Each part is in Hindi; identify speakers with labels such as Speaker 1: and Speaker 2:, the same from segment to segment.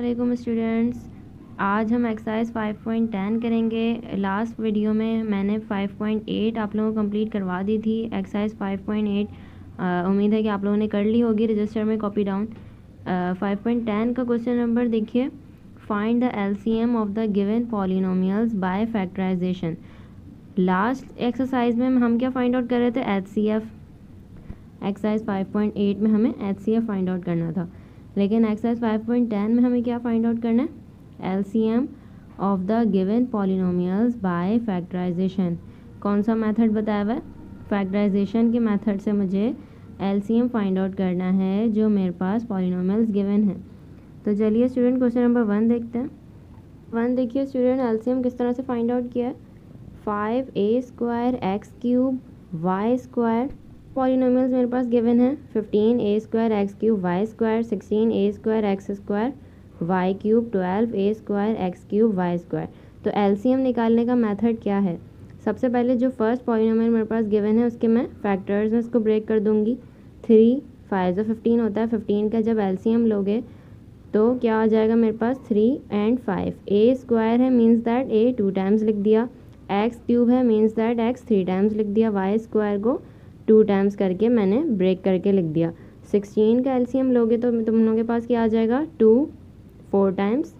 Speaker 1: वालेकुम स्टूडेंट्स। आज हम एक्सरसाइज 5.10 करेंगे। लास्ट वीडियो में मैंने 5.8 आप लोगों को कंप्लीट करवा दी थी। एक्सरसाइज 5.8 उम्मीद है कि आप लोगों ने कर ली होगी रजिस्टर में कॉपी डाउन। 5.10 का क्वेश्चन नंबर देखिए, find the LCM of the given polynomials by factorization. Last exercise में हम क्या फाइंड आउट कर रहे थे? एचसीएफ। एक्सरसाइज 5.8 में हमें एचसीएफ फाइंड आउट करना था, लेकिन एक्सरसाइज 5.10 में हमें क्या फाइंड आउट करना है? LCM of the given polynomials by factorization. कौन सा मेथड बताया हुआ है? फैक्टराइजेशन के मेथड से मुझे एलसीएम फाइंड आउट करना है जो मेरे पास पॉलिनोमियल्स गिवन है। तो चलिए स्टूडेंट क्वेश्चन नंबर 1 देखते हैं। 1 देखिए स्टूडेंट, एलसीएम किस तरह से फाइंड आउट किया है? 5a² x³ y²। पॉलिनोमियल्स मेरे पास गिवन है 15a² x³ y², 16a² x² y³ 12a² x³ y²। तो एलसीएम निकालने का मेथड क्या है? सबसे पहले जो फर्स्ट पॉलिनोमियल मेरे पास गिवन है उसके मैं फैक्टर्स में उसको ब्रेक कर दूंगी। 3 5 15 होता है। 15 का जब एलसीएम लोगे तो क्या आ जाएगा मेरे पास? 3 and 5। a² है मीन्स दैट a 2 टाइम्स लिख दिया, x³ है मीन्स दैट x 3 टाइम्स लिख दिया, y² को 2 टाइम्स करके मैंने ब्रेक करके लिख दिया। 16 का एलसीएम लोगे तो तुम लोगों के पास क्या आ जाएगा? 2 4 टाइम्स,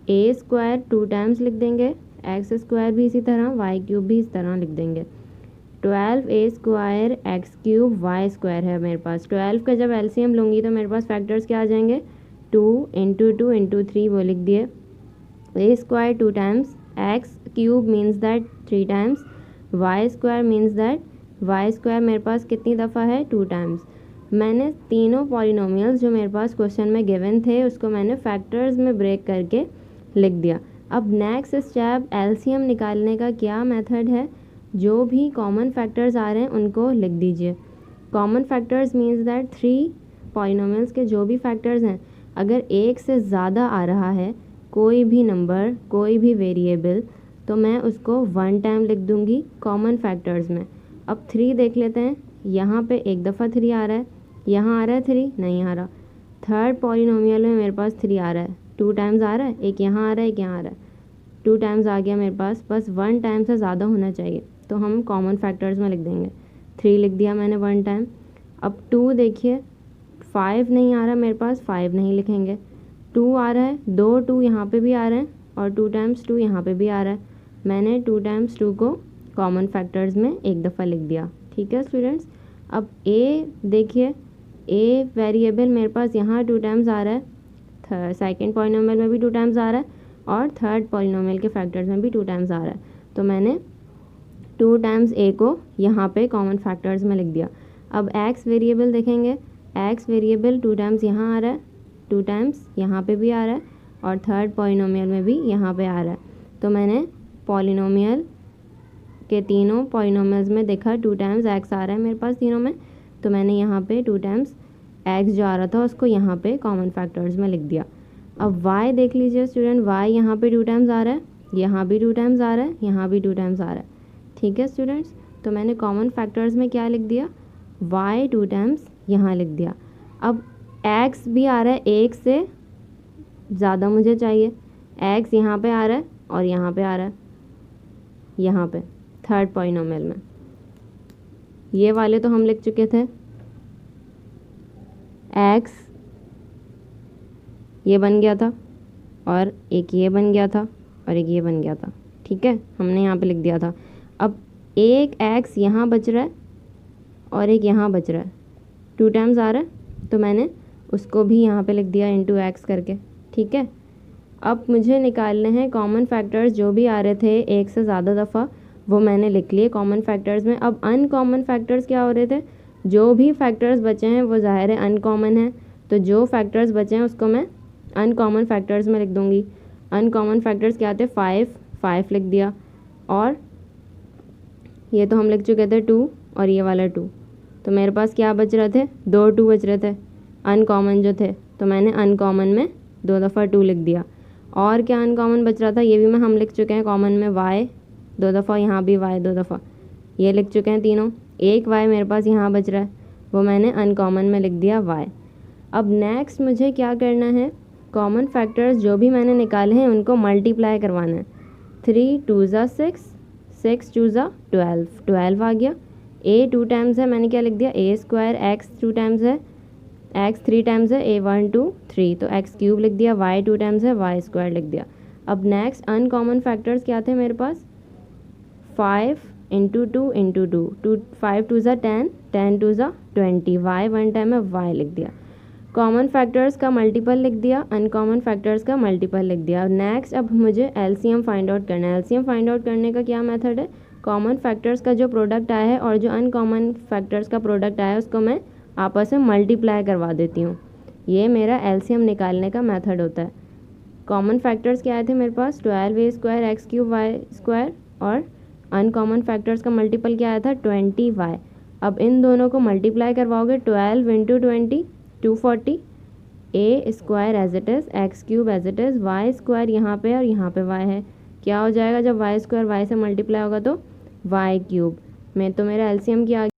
Speaker 1: a² 2 टाइम्स लिख देंगे, x² भी इसी तरह, y³ भी इस तरह लिख देंगे। 12a² x³ y² है मेरे पास। 12 का जब एलसीएम लूँगी तो मेरे पास फैक्टर्स क्या आ जाएंगे? 2 × 2 × 3 वो लिख दिए, a² 2 times, x³ means that 3 times, y² means that y² मेरे पास कितनी दफ़ा है? 2 टाइम्स। मैंने तीनों पॉलिनोमियल्स जो मेरे पास क्वेश्चन में गिवन थे उसको मैंने फैक्टर्स में ब्रेक करके लिख दिया। अब नेक्स्ट स्टेप एलसीएम निकालने का क्या मेथड है? जो भी कॉमन फैक्टर्स आ रहे हैं उनको लिख दीजिए। Common factors means that 3 polynomials के जो भी फैक्टर्स हैं, अगर एक से ज़्यादा आ रहा है कोई भी नंबर, कोई भी वेरिएबल, तो मैं उसको 1 टाइम लिख दूँगी कॉमन फैक्टर्स में। अब 3 देख लेते हैं। यहाँ पे एक दफ़ा 3 आ रहा है, यहाँ आ रहा है 3 नहीं आ रहा। थर्ड पॉलिनोमियल में मेरे पास 3 आ रहा है, 2 टाइम्स आ रहा है, एक यहाँ आ रहा है, एक यहाँ आ रहा है, 2 टाइम्स आ गया मेरे पास। बस 1 टाइम से ज़्यादा होना चाहिए तो हम कॉमन फैक्टर्स में लिख देंगे। 3 लिख दिया मैंने 1 टाइम। अब 2 देखिए, 5 नहीं आ रहा मेरे पास, 5 नहीं लिखेंगे। 2 आ रहा है, 2 2 यहाँ पे भी आ रहे हैं और 2 टाइम्स 2 यहाँ पे भी आ रहा है। मैंने 2 टाइम्स 2 को कॉमन फैक्टर्स में एक दफ़ा लिख दिया। ठीक है स्टूडेंट्स। अब ए देखिए, ए वेरिएबल मेरे पास यहाँ 2 टाइम्स आ रहा है, सेकंड पॉलिनोमियल में भी 2 टाइम्स आ रहा है और थर्ड पॉलिनोमियल के फैक्टर्स में भी 2 टाइम्स आ रहा है। तो मैंने 2 टाइम्स ए को यहाँ पे कॉमन फैक्टर्स में लिख दिया। अब एक्स वेरिएबल देखेंगे, एक्स वेरिएबल 2 टाइम्स यहाँ आ रहा है, 2 टाइम्स यहाँ पे भी आ रहा है और थर्ड पॉलिनोमियल में भी यहाँ पे आ रहा है। तो मैंने पॉलिनोमियल के तीनों पॉलिनोमियल्स में देखा 2 टाइम्स एक्स आ रहा है मेरे पास तीनों में, तो मैंने यहाँ पे 2 टाइम्स एक्स जो आ रहा था उसको यहाँ पे कॉमन फैक्टर्स में लिख दिया। अब वाई देख लीजिए स्टूडेंट, वाई यहाँ पे 2 टाइम्स आ रहा है, यहाँ भी 2 टाइम्स आ रहा है, यहाँ भी 2 टाइम्स आ रहा है। ठीक है स्टूडेंट्स, तो मैंने कॉमन फैक्टर्स में क्या लिख दिया? वाई 2 टाइम्स यहाँ लिख दिया। अब एक्स भी आ रहा है, एक से ज़्यादा मुझे चाहिए, एक्स यहाँ पे आ रहा है और यहाँ पे आ रहा है, यहाँ पे थर्ड पॉलिनोमियल में। ये वाले तो हम लिख चुके थे, एक्स ये बन गया था और एक ये बन गया था और एक ये बन गया था। ठीक है, हमने यहाँ पे लिख दिया था। अब एक एक्स यहाँ बच रहा है और एक यहाँ बच रहा है, 2 टाइम्स आ रहा है, तो मैंने उसको भी यहाँ पे लिख दिया इंटू एक्स करके। ठीक है, अब मुझे निकालने हैं कॉमन फैक्टर्स जो भी आ रहे थे एक से ज़्यादा दफ़ा, वो मैंने लिख लिए कॉमन फैक्टर्स में। अब अनकॉमन फैक्टर्स क्या हो रहे थे? जो भी फैक्टर्स बचे हैं वो ज़ाहिर है अनकॉमन है, तो जो फैक्टर्स बचे हैं उसको मैं अनकॉमन फैक्टर्स में लिख दूँगी। अनकॉमन फैक्टर्स क्या थे? 5 लिख दिया और ये तो हम लिख चुके थे 2 और ये वाला 2, तो मेरे पास क्या बच रहे थे? 2 2 बच रहे थे अनकॉमन जो थे, तो मैंने अनकॉमन में 2 दफ़ा 2 लिख दिया। और क्या अनकॉमन बच रहा था? ये भी मैं हम लिख चुके हैं कॉमन में, वाई 2 दफ़ा, यहाँ भी वाई 2 दफ़ा, ये लिख चुके हैं तीनों। एक वाई मेरे पास यहाँ बच रहा है, वो मैंने अनकॉमन में लिख दिया वाई। अब नेक्स्ट मुझे क्या करना है? कॉमन फैक्टर्स जो भी मैंने निकाले हैं उनको मल्टीप्लाई करवाना है। 3 2 ज़ा 6, 6 2 ज़ा 12, 12 आ गया। ए 2 टाइम्स है, मैंने क्या लिख दिया, ए स्क्वायर। एक्स 2 टाइम्स है, एक्स 3 टाइम्स है, ए 1 2 3, तो एक्स क्यूब लिख दिया। वाई 2 टाइम्स है, वाई स्क्वायर लिख दिया। अब नेक्स्ट अनकॉमन फैक्टर्स क्या थे मेरे पास, 5 इंटू 2 इंटू 2, 5 2 ज़ा 10, 10 2 ज़ा 20, वाई 1 टाइम है, वाई लिख दिया। कॉमन फैक्टर्स का मल्टीपल लिख दिया, अनकॉमन फैक्टर्स का मल्टीपल लिख दिया। नेक्स्ट अब मुझे एलसीएम फाइंड आउट करना है। एलसीएम फाइंड आउट करने का क्या मेथड है, कॉमन फैक्टर्स का जो प्रोडक्ट आया है और जो अनकॉमन फैक्टर्स का प्रोडक्ट आया है उसको मैं आपस में मल्टीप्लाई करवा देती हूँ। ये मेरा एलसीएम निकालने का मेथड होता है। कॉमन फैक्टर्स क्या आए थे मेरे पास, 12 a square x cube y square, और अनकॉमन फैक्टर्स का मल्टीपल क्या आया था, 20 वाई। अब इन दोनों को मल्टीप्लाई करवाओगे, 12 into 20 240, a square as it is, x cube as it is, y square यहाँ पे और यहाँ पे वाई है। क्या हो जाएगा जब वाई स्क्वायर वाई से मल्टीप्लाई होगा, तो वाई क्यूब में तो मेरा एलसीएम क्या आ गया।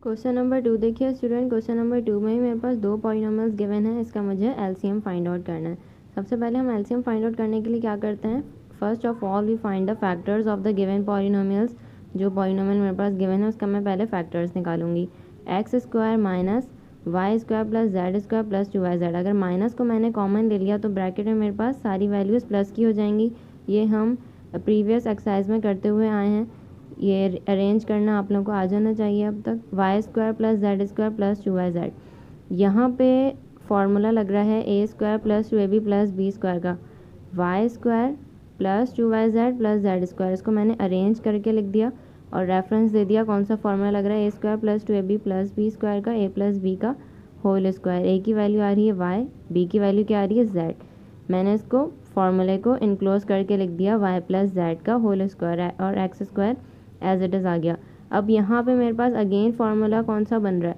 Speaker 1: क्वेश्चन नंबर 2 देखिए स्टूडेंट, क्वेश्चन नंबर 2 में ही मेरे पास 2 पॉलिनोमियल्स गिवन है, इसका मुझे एलसीएम फाइंड आउट करना है। सबसे पहले हम एलसीएम फाइंड आउट करने के लिए क्या करते हैं, first of all we find the factors of the given polynomials. जो पॉलिनोमियल मेरे पास गिवन है उसका मैं पहले फैक्टर्स निकालूंगी। X square minus y square plus z square plus 2yz। अगर माइनस को मैंने कॉमन ले लिया तो ब्रैकेट में मेरे पास सारी वैल्यूज़ प्लस की हो जाएंगी। ये हम प्रीवियस एक्सरसाइज में करते हुए आए हैं, ये अरेंज करना आप लोगों को आ जाना चाहिए अब तक। Y square plus z square plus 2yz, यहाँ पे फॉर्मूला लग रहा है a square plus 2ab plus b square का। Y square plus 2yz plus z square, इसको मैंने अरेंज करके लिख दिया और रेफरेंस दे दिया कौन सा फॉर्मूला लग रहा है, a square plus 2ab plus b square का, ए प्लस बी का होल स्क्वायर। ए की वैल्यू आ रही है वाई, बी की वैल्यू क्या आ रही है जेड। मैंने इसको फॉर्मूले को इनक्लोज करके लिख दिया वाई प्लस जेड का होल स्क्वायर और x square as it is आ गया। अब यहाँ पे मेरे पास अगेन फार्मूला कौन सा बन रहा है,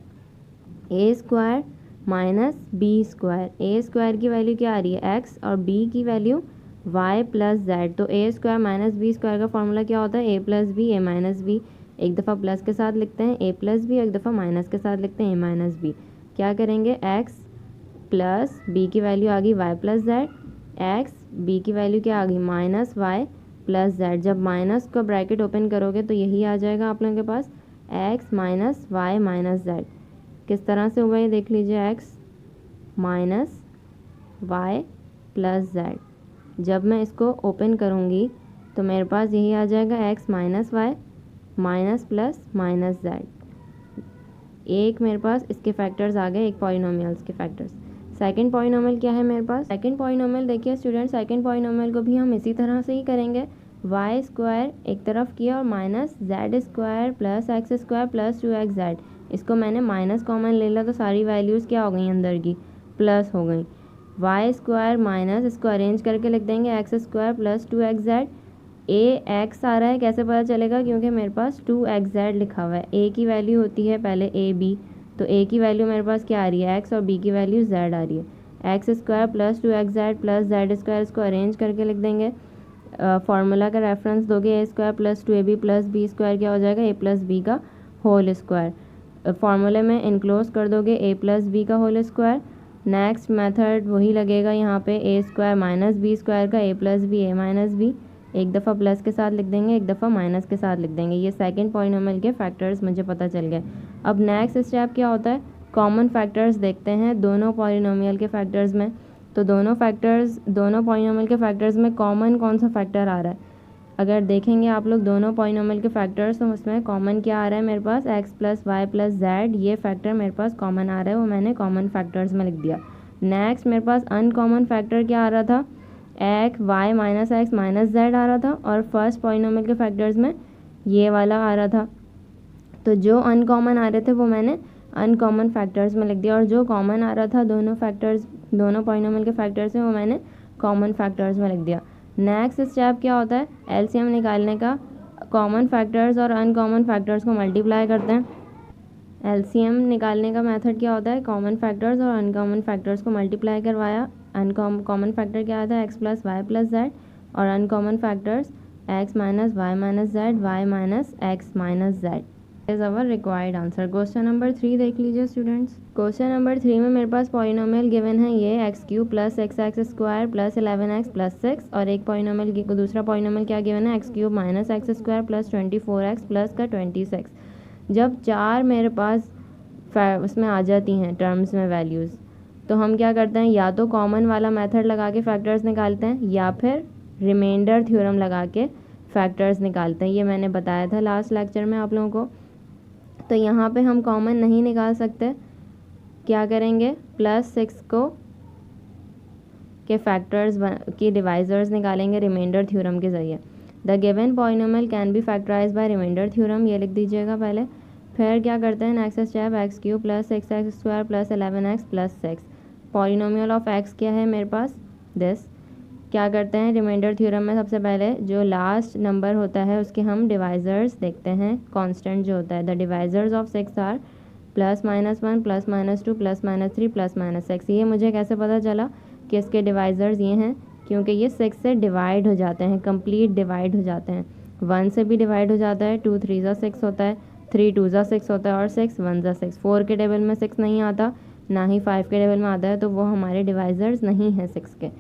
Speaker 1: a square minus b square. A square की वैल्यू क्या आ रही है एक्स और बी की वैल्यू वाई प्लस जेड, तो ए स्क्वायर माइनस बी स्क्वायर का फॉर्मूला क्या होता है, ए plus b a minus b. एक दफ़ा प्लस के साथ लिखते हैं ए प्लस बी, एक दफ़ा माइनस के साथ लिखते हैं ए माइनस बी। क्या करेंगे, एक्स प्लस बी की वैल्यू आ गई y plus z, x b की वैल्यू क्या आ गई माइनस वाई प्लस जेड। जब माइनस का ब्रैकेट ओपन करोगे तो यही आ जाएगा आप लोगों के पास, x minus y minus z. किस तरह से हुआ ये देख लीजिए, x minus y plus z. जब मैं इसको ओपन करूँगी तो मेरे पास यही आ जाएगा, x minus y minus plus minus z. एक मेरे पास इसके फैक्टर्स आ गए, एक पॉलिनोमियल्स के फैक्टर्स। सेकंड पॉलिनोमियल क्या है मेरे पास, सेकंड पॉलिनोमियल देखिए स्टूडेंट, सेकंड पॉलिनोमियल को भी हम इसी तरह से ही करेंगे। वाई स्क्वायर एक तरफ किया और minus Z square plus x square plus 2xz। इसको मैंने माइनस कॉमन ले लिया तो सारी वैल्यूज़ क्या हो गई अंदर की, प्लस हो गई। वाई स्क्वायर माइनस, इसको अरेंज करके लिख देंगे एक्स स्क्वायर प्लस 2xz। ए एक्स आ रहा है, कैसे पता चलेगा, क्योंकि मेरे पास 2xz लिखा हुआ है। ए की वैल्यू होती है पहले ए बी, तो ए की वैल्यू मेरे पास क्या आ रही है एक्स और बी की वैल्यू जेड आ रही है। X square plus 2xz plus z square, इसको अरेंज करके लिख देंगे। फार्मूला का रेफरेंस दोगे, a square plus 2ab plus b square क्या हो जाएगा, ए प्लस बी का होल स्क्वायर। फार्मूले में इनक्लोज कर दोगे ए प्लस बी का होल स्क्वायर। नेक्स्ट मेथड वही लगेगा यहाँ पे, a square minus b square का, a plus b a minus b. एक दफ़ा प्लस के साथ लिख देंगे, एक दफ़ा माइनस के साथ लिख देंगे। ये सेकंड पॉलिनोमियल के फैक्टर्स मुझे पता चल गए। अब नेक्स्ट स्टेप क्या होता है, कॉमन फैक्टर्स देखते हैं दोनों पॉलिनोमियल के फैक्टर्स में। तो दोनों पॉलिनोमियल के फैक्टर्स में कॉमन कौन सा फैक्टर आ रहा है, अगर देखेंगे आप लोग दोनों पॉलिनोमियल के फैक्टर्स, तो उसमें कॉमन क्या आ रहा है मेरे पास, x plus y plus z. ये फैक्टर मेरे पास कॉमन आ रहा है, वो मैंने कॉमन फैक्टर्स में लिख दिया। नेक्स्ट मेरे पास अनकॉमन फैक्टर क्या आ रहा था, x y minus x minus z आ रहा था, और फर्स्ट पॉलिनोमियल के फैक्टर्स में ये वाला आ रहा था। तो जो अनकॉमन आ रहे थे वो मैंने अनकॉमन फैक्टर्स में लिख दिया, और जो कॉमन आ रहा था दोनों पॉलिनोमियल के फैक्टर्स में, वो मैंने कॉमन फैक्टर्स में लिख दिया। नेक्स्ट स्टेप क्या होता है, एलसीएम निकालने का। कॉमन फैक्टर्स और अनकॉमन फैक्टर्स को मल्टीप्लाई करते हैं। एलसीएम निकालने का मेथड क्या होता है, कॉमन फैक्टर्स और अनकॉमन फैक्टर्स को मल्टीप्लाई करवाया। कॉमन फैक्टर क्या आता है, x plus y plus z, और uncommon factors x minus y minus z, y minus x minus z. Is our required answer. Question number 3 देख लीजिए स्टूडेंट्स। क्वेश्चन नंबर 3 में मेरे पास पॉलिनोमियल गिवन है ये x³ plus x² plus 11x plus 6 और एक पॉलिनोमियल दूसरा पॉलिनोमियल क्या गिवन है x³ minus x² plus 24x plus का 26। जब चार मेरे पास उसमें आ जाती हैं टर्म्स में वैल्यूज़, तो हम क्या करते हैं, या तो कॉमन वाला मेथड लगा के फैक्टर्स निकालते हैं या फिर रिमाइंडर थ्योरम लगा के फैक्टर्स निकालते हैं। ये मैंने बताया था लास्ट लेक्चर में आप लोगों को। तो यहाँ पे हम कॉमन नहीं निकाल सकते, क्या करेंगे, प्लस 6 को के फैक्टर्स की डिवाइजर्स निकालेंगे रिमाइंडर थ्योरम के ज़रिए। The given polynomial can be factorize by remainder theorem, ये लिख दीजिएगा पहले। फिर क्या करते हैं, next step x³ plus 6x² plus 11x plus 6। Polynomial of x क्या है मेरे पास, दिस। क्या करते हैं, रिमाइंडर थ्योरम में सबसे पहले जो लास्ट नंबर होता है उसके हम डिवाइजर्स देखते हैं, कांस्टेंट जो होता है। The divisors of 6 are plus minus 1 plus minus 2 plus minus 3 plus minus 6। ये मुझे कैसे पता चला कि इसके डिवाइजर्स ये हैं, क्योंकि ये 6 से डिवाइड हो जाते हैं, कंप्लीट डिवाइड हो जाते हैं। 1 से भी डिवाइड हो जाता है, 2 3 ज़ा 6 होता है, 3 2 ज़ा 6 होता है और 6 1 ज़ा 6। 4 के टेबल में 6 नहीं आता, ना ही 5 के टेबल में आता है, तो वो हमारे डिवाइजर्स नहीं हैं 6 के।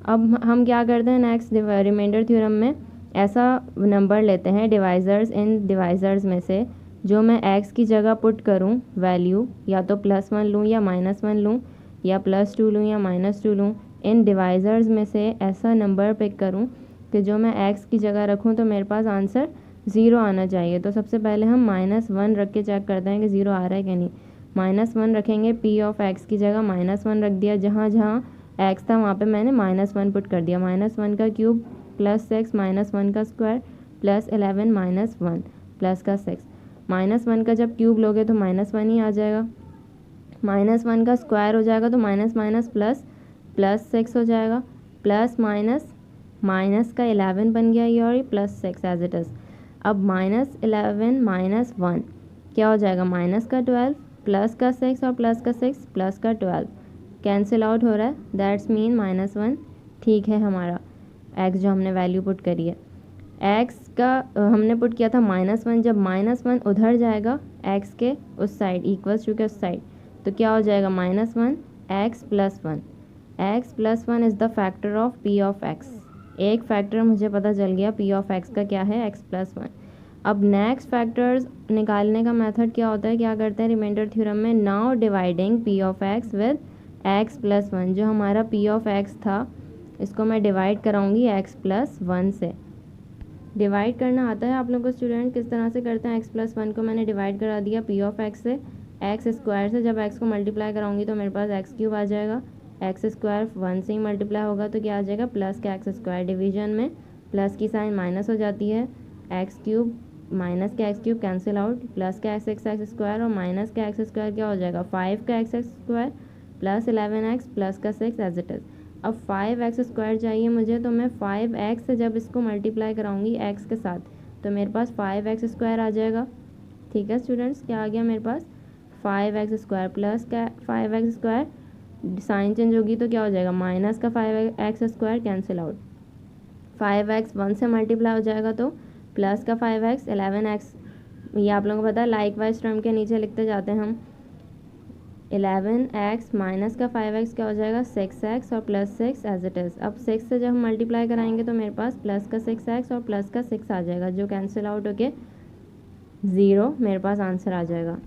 Speaker 1: अब हम क्या करते हैं, नेक्स्ट रिमाइंडर थ्योरम में ऐसा नंबर लेते हैं डिवाइजर्स इन डिवाइजर्स में से जो मैं x की जगह पुट करूं वैल्यू, या तो +1 लूँ या -1 लूँ या +2 लूँ या -2 लूँ। इन डिवाइजर्स में से ऐसा नंबर पिक करूं कि जो मैं x की जगह रखूं तो मेरे पास आंसर 0 आना चाहिए। तो सबसे पहले हम -1 रख के चेक करते हैं कि 0 आ रहा है कि नहीं। -1 रखेंगे, p ऑफ x की जगह -1 रख दिया, जहाँ जहाँ x था वहाँ पे मैंने -1 पुट कर दिया। -1 का क्यूब प्लस 6 -1 का स्क्वायर प्लस 11 -1 प्लस का 6। -1 का जब क्यूब लोगे तो -1 ही आ जाएगा, -1 का स्क्वायर हो जाएगा तो माइनस माइनस प्लस प्लस 6 हो जाएगा, प्लस माइनस माइनस का 11 बन गया ये, और ये प्लस 6 एज इट इज़। अब -11 -1 क्या हो जाएगा, माइनस का 12 प्लस का 6 और प्लस का 6 प्लस का 12 कैंसिल आउट हो रहा है, दैट्स मीन -1 ठीक है हमारा x जो हमने वैल्यू पुट करी है। x का हमने पुट किया था -1, जब -1 उधर जाएगा x के उस साइड, इक्वल्स टू के उस साइड, तो क्या हो जाएगा, -1 x plus 1। x plus 1 is the factor of p of x। एक फैक्टर मुझे पता चल गया p ऑफ x का क्या है, x प्लस 1। अब नेक्स्ट फैक्टर्स निकालने का मेथड क्या होता है, क्या करते हैं रिमाइंडर थ्योरम में, now dividing p of x with x plus 1। जो हमारा p ऑफ x था इसको मैं डिवाइड कराऊंगी x प्लस 1 से। डिवाइड करना आता है आप लोगों को स्टूडेंट, किस तरह से करते हैं, x प्लस 1 को मैंने डिवाइड करा दिया p ऑफ x से, x स्क्वायर से। जब x को मल्टीप्लाई कराऊंगी तो मेरे पास x³ आ जाएगा, x स्क्वायर 1 से ही मल्टीप्लाई होगा तो क्या आ जाएगा, प्लस का x स्क्वायर। डिवीजन में प्लस की साइन माइनस हो जाती है, x³ माइनस का x³ कैंसिल आउट, प्लस का x स्क्वायर और माइनस का x स्क्वायर क्या हो जाएगा, 5 का x square plus 11x plus का 6 एज इट इज़। अब 5x स्क्वायर चाहिए मुझे, तो मैं 5x से जब इसको मल्टीप्लाई कराऊंगी x के साथ तो मेरे पास 5x स्क्वायर आ जाएगा। ठीक है स्टूडेंट्स, क्या आ गया मेरे पास, 5x स्क्वायर प्लस का 5x स्क्वायर, साइन चेंज होगी तो क्या हो जाएगा, माइनस का 5x square cancel out, 5x 1 से मल्टीप्लाई हो जाएगा तो प्लस का 5x 11x। ये आप लोगों को पता है, लाइक वाइज टर्म के नीचे लिखते जाते हैं हम। 11x माइनस का 5x क्या हो जाएगा, 6x और प्लस 6 एज इट इज़। अब 6 से जब हम मल्टीप्लाई कराएंगे तो मेरे पास प्लस का 6x और प्लस का 6 आ जाएगा, जो कैंसिल आउट होके 0 मेरे पास आंसर आ जाएगा।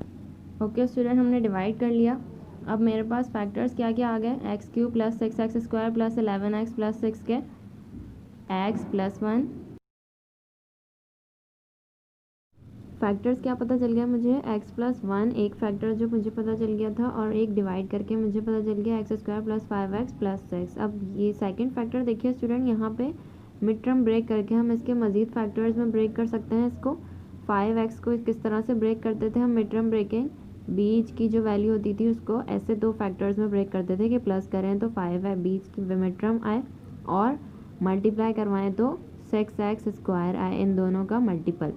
Speaker 1: ओके स्टूडेंट, हमने डिवाइड कर लिया। अब मेरे पास फैक्टर्स क्या क्या आ गए, x³ plus 6x square plus 11x plus 6 के x प्लस 1। फैक्टर्स क्या पता चल गया मुझे, x प्लस 1 एक फैक्टर जो मुझे पता चल गया था, और एक डिवाइड करके मुझे पता चल गया x square plus 5x plus 6। अब ये सेकंड फैक्टर देखिए स्टूडेंट, यहाँ पे मिड टर्म ब्रेक करके हम इसके मज़ीद फैक्टर्स में ब्रेक कर सकते हैं इसको। 5x को किस तरह से ब्रेक करते थे हम, मिड टर्म ब्रेकिंग, बीच की जो वैल्यू होती थी उसको ऐसे दो फैक्टर्स में ब्रेक करते थे कि प्लस करें तो 5 है, बीच की मिड टर्म आए, और मल्टीप्लाई करवाएं तो 6x स्क्वायर आए, इन दोनों का मल्टीपल।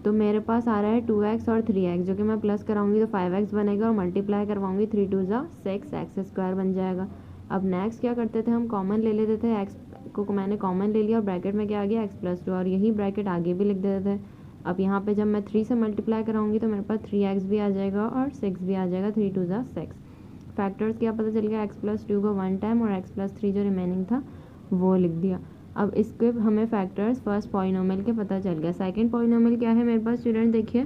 Speaker 1: तो मेरे पास आ रहा है 2x और 3x, जो कि मैं प्लस कराऊंगी तो 5x बनेगा, और मल्टीप्लाई करवाऊंगी 3 2 ज़ा 6x स्क्वायर बन जाएगा। अब नेक्स्ट क्या करते थे हम, कॉमन ले लेते थे, x को मैंने कॉमन ले लिया और ब्रैकेट में क्या आ गया, x प्लस 2, और यही ब्रैकेट आगे भी लिख देते थे। अब यहाँ पे जब मैं 3 से मल्टीप्लाई कराऊंगी तो मेरे पास 3x भी आ जाएगा और 6 भी आ जाएगा, 3 2 जा 6। फैक्टर्स क्या पता चल गया, x+2 को 1 टाइम और x+3 जो रिमेनिंग था वो लिख दिया। अब इसके हमें फैक्टर्स फर्स्ट पॉलिनोमियल के पता चल गया। सेकंड पॉलिनोमियल क्या है मेरे पास स्टूडेंट, देखिए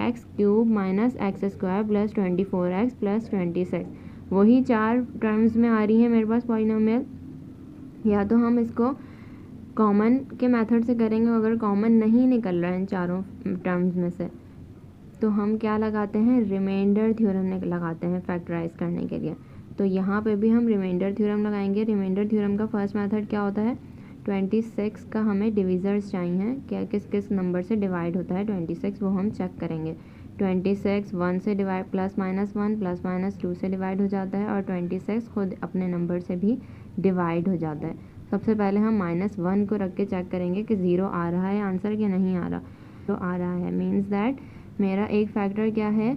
Speaker 1: x³ minus x² plus 24x plus 26, वही 4 टर्म्स में आ रही है मेरे पास पॉलिनोमियल। या तो हम इसको कॉमन के मेथड से करेंगे, अगर कॉमन नहीं निकल रहा है इन चारों टर्म्स में से तो हम क्या लगाते हैं, रिमाइंडर थ्योरम लगाते हैं फैक्टराइज करने के लिए। तो यहाँ पे भी हम रिमाइंडर थ्योरम लगाएंगे। रिमाइंडर थ्योरम का फर्स्ट मेथड क्या होता है, 26 का हमें डिविज़र्स चाहिए, क्या किस किस नंबर से डिवाइड होता है 26, वो हम चेक करेंगे। 26 1 से डिवाइड +-1 +-2 से डिवाइड हो जाता है और 26 खुद अपने नंबर से भी डिवाइड हो जाता है। सबसे पहले हम -1 को रख के चेक करेंगे कि 0 आ रहा है आंसर कि नहीं आ रहा। तो आ रहा है, मीन्स दैट मेरा एक फैक्टर क्या है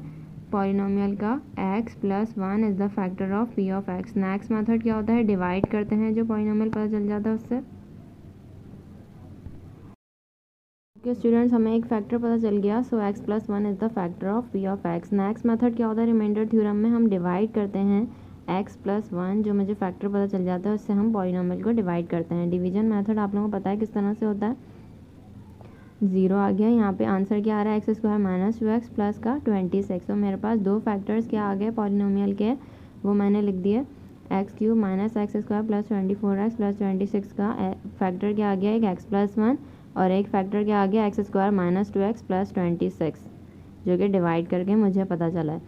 Speaker 1: पॉलिनोमियल का, x+1 is the factor of p of x। Next method क्या होता है, डिवाइड करते हैं, जो पॉलिनोमियल पता चल जाता है उससे। ओके स्टूडेंट्स, हमें एक फैक्टर पता चल गया, सो x+1 is the factor of p of x। Next method क्या होता है, रिमाइंडर थ्योरम में हम डिवाइड करते हैं x+1, जो मुझे फैक्टर पता चल जाता है उससे हम पॉलिनोमियल को डिवाइड करते हैं। डिवीजन मेथड आप लोगों को पता है किस तरह से होता है। 0 आ गया, यहाँ पे आंसर क्या आ रहा है, x² माइनस 2x प्लस का 26। तो मेरे पास दो फैक्टर्स क्या आ गए पॉलिनोमियल के, वो मैंने लिख दिए। x³ minus x² plus 24x plus 26 का फैक्टर क्या आ गया, एक x+1 और एक फैक्टर क्या आ गया, x² माइनस 2x प्लस 26, जो कि डिवाइड करके मुझे पता चला है।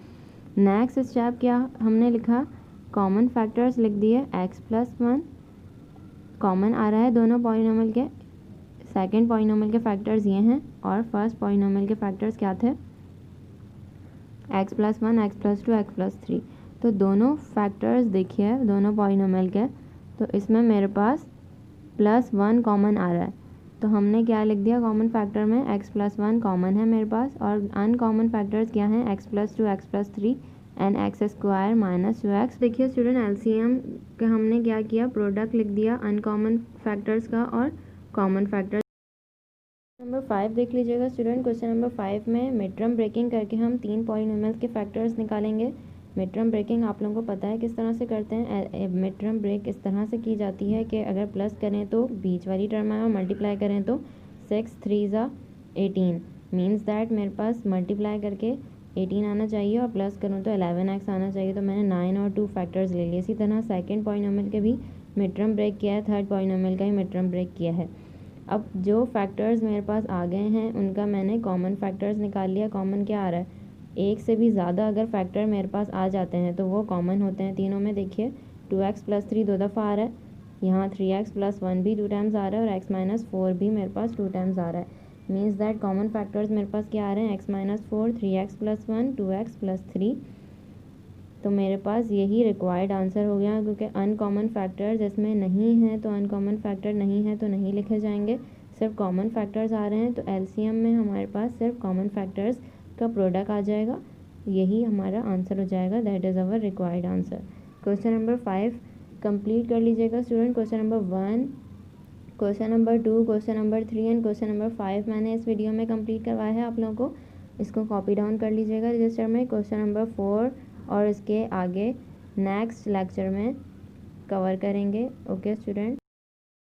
Speaker 1: नेक्स्ट स्टेप क्या हमने लिखा, कॉमन फैक्टर्स लिख दिए। x+1 कॉमन आ रहा है दोनों पॉलिनोमियल के, सेकेंड पॉलिनोमियल के फैक्टर्स ये हैं और फर्स्ट पॉलिनोमियल के फैक्टर्स क्या थे, x+1 x+2 x+3। तो दोनों फैक्टर्स देखिए दोनों पॉलिनोमियल के, तो इसमें मेरे पास +1 कॉमन आ रहा है, तो हमने क्या लिख दिया कॉमन फैक्टर में, x+1 कॉमन है मेरे पास और अनकॉमन फैक्टर्स क्या हैं, x+2 x+3 and x² minus 2x। देखिए स्टूडेंट, एलसीएम का हमने क्या किया, प्रोडक्ट लिख दिया अनकॉमन फैक्टर्स का और कॉमन फैक्टर। नंबर 5 देख लीजिएगा स्टूडेंट, क्वेश्चन नंबर 5 में मिड टर्म ब्रेकिंग करके हम 3 पॉलिनोमियल्स के फैक्टर्स निकालेंगे। मिड टर्म ब्रेकिंग आप लोगों को पता है किस तरह से करते हैं। मिड टर्म ब्रेक इस तरह से की जाती है कि अगर प्लस करें तो बीच वाली टर्म आए और मल्टीप्लाई करें तो 6 3 ज़ा 18, मीन्स दैट मेरे पास मल्टीप्लाई करके 18 आना चाहिए और प्लस करूँ तो 11x आना चाहिए। तो मैंने 9 और 2 फैक्टर्स ले लिए। इसी तरह सेकेंड पॉलिनोमियल के भी मिड टर्म ब्रेक किया है, थर्ड पॉलिनोमियल का ही मिड टर्म ब्रेक किया है। अब जो फैक्टर्स मेरे पास आ गए हैं उनका मैंने कॉमन फैक्टर्स निकाल लिया। कॉमन क्या आ रहा है, एक से भी ज़्यादा अगर फैक्टर मेरे पास आ जाते हैं तो वो कॉमन होते हैं तीनों में। देखिए 2x + 3 दो दफ़ा आ रहा है, यहाँ 3x + 1 भी 2 टाइम्स आ रहा है और x - 4 भी मेरे पास 2 टाइम्स आ रहा है। मीन्स दैट कॉमन फैक्टर्स मेरे पास क्या आ रहे हैं, x - 4 3x + 1 2x + 3। तो मेरे पास यही रिक्वायर्ड आंसर हो गया, क्योंकि अनकॉमन फैक्टर्स इसमें नहीं है तो अनकॉमन फैक्टर नहीं है तो नहीं लिखे जाएंगे, सिर्फ कॉमन फैक्टर्स आ रहे हैं। तो एलसीएम में हमारे पास सिर्फ कॉमन फैक्टर्स का प्रोडक्ट आ जाएगा, यही हमारा आंसर हो जाएगा, that is our required answer. Question number 5 complete कर लीजिएगा student. Question number 1, question number 2, question number 3 and question number 5 मैंने इस वीडियो में कंप्लीट करवाया है आप लोगों को। इसको कॉपी डाउन कर लीजिएगा रजिस्टर में। क्वेश्चन नंबर 4 और इसके आगे नेक्स्ट लेक्चर में कवर करेंगे। Okay student.